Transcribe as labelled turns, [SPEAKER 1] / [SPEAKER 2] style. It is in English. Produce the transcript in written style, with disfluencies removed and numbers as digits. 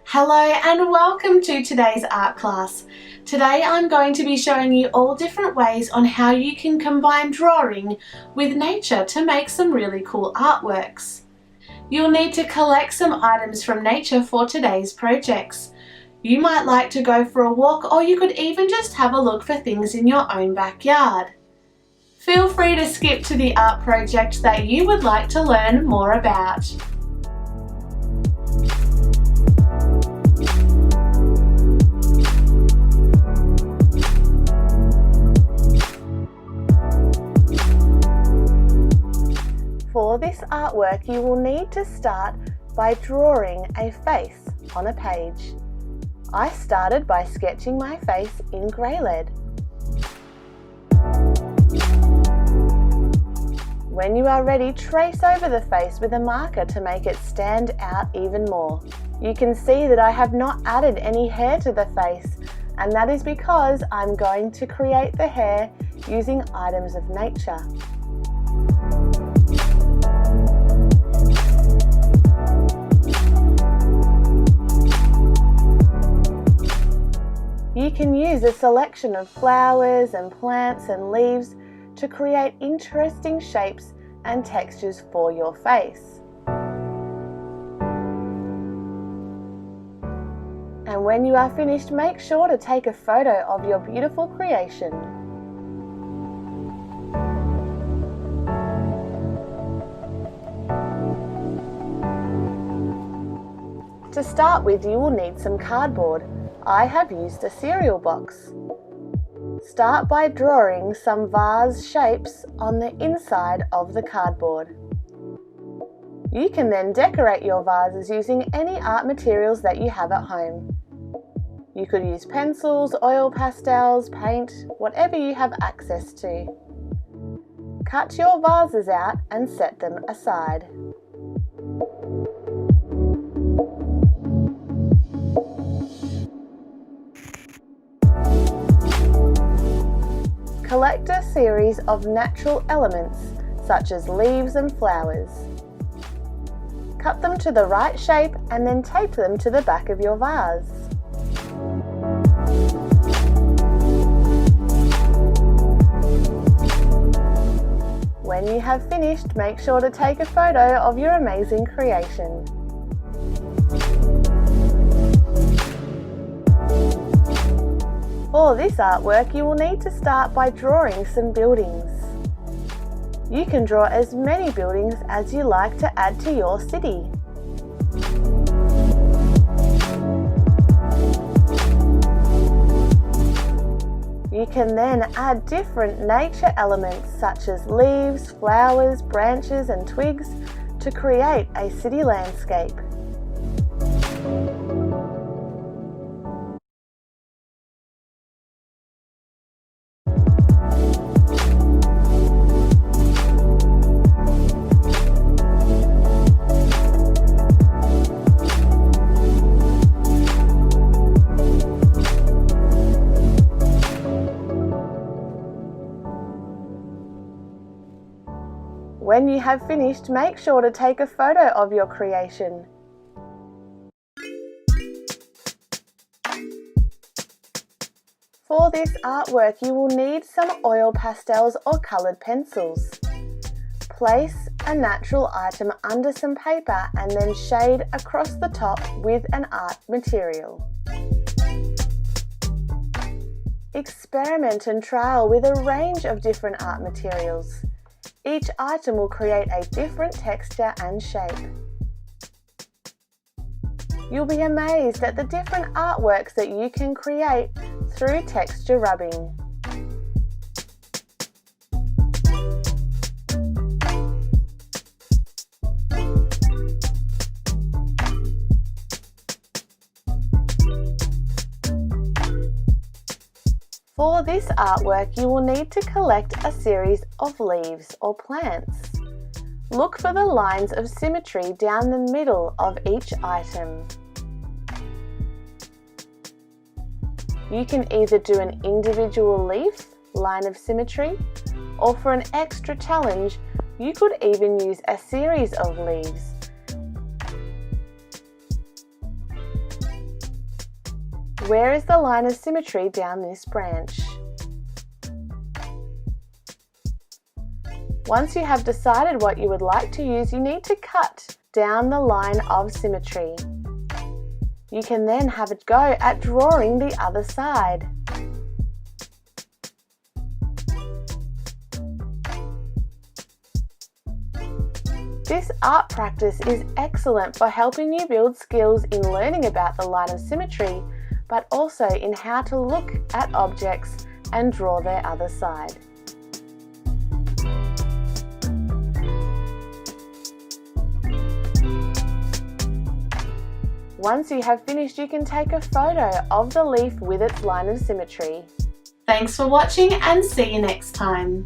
[SPEAKER 1] Hello and welcome to today's art class. Today I'm going to be showing you all different ways on how you can combine drawing with nature to make some really cool artworks. You'll need to collect some items from nature for today's projects. You might like to go for a walk, or you could even just have a look for things in your own backyard. Feel free to skip to the art project that you would like to learn more about. For this artwork, you will need to start by drawing a face on a page. I started by sketching my face in grey lead. When you are ready, trace over the face with a marker to make it stand out even more. You can see that I have not added any hair to the face, and that is because I'm going to create the hair using items of nature. You can use a selection of flowers and plants and leaves to create interesting shapes and textures for your face. And when you are finished, make sure to take a photo of your beautiful creation. To start with, you will need some cardboard. I have used a cereal box. Start by drawing some vase shapes on the inside of the cardboard. You can then decorate your vases using any art materials that you have at home. You could use pencils, oil pastels, paint, whatever you have access to. Cut your vases out and set them aside. Collect a series of natural elements such as leaves and flowers. Cut them to the right shape and then tape them to the back of your vase. When you have finished, make sure to take a photo of your amazing creation. For this artwork, you will need to start by drawing some buildings. You can draw as many buildings as you like to add to your city. You can then add different nature elements such as leaves, flowers, branches and twigs to create a city landscape. When you have finished, make sure to take a photo of your creation. For this artwork, you will need some oil pastels or coloured pencils. Place a natural item under some paper and then shade across the top with an art material. Experiment and trial with a range of different art materials. Each item will create a different texture and shape. You'll be amazed at the different artworks that you can create through texture rubbing. For this artwork, you will need to collect a series of leaves or plants. Look for the lines of symmetry down the middle of each item. You can either do an individual leaf line of symmetry, or for an extra challenge, you could even use a series of leaves. where is the line of symmetry down this branch? Once you have decided what you would like to use, you need to cut down the line of symmetry. You can then have a go at drawing the other side. This art practice is excellent for helping you build skills in learning about the line of symmetry, but also in how to look at objects and draw their other side. Once you have finished, you can take a photo of the leaf with its line of symmetry. Thanks for watching and see you next time.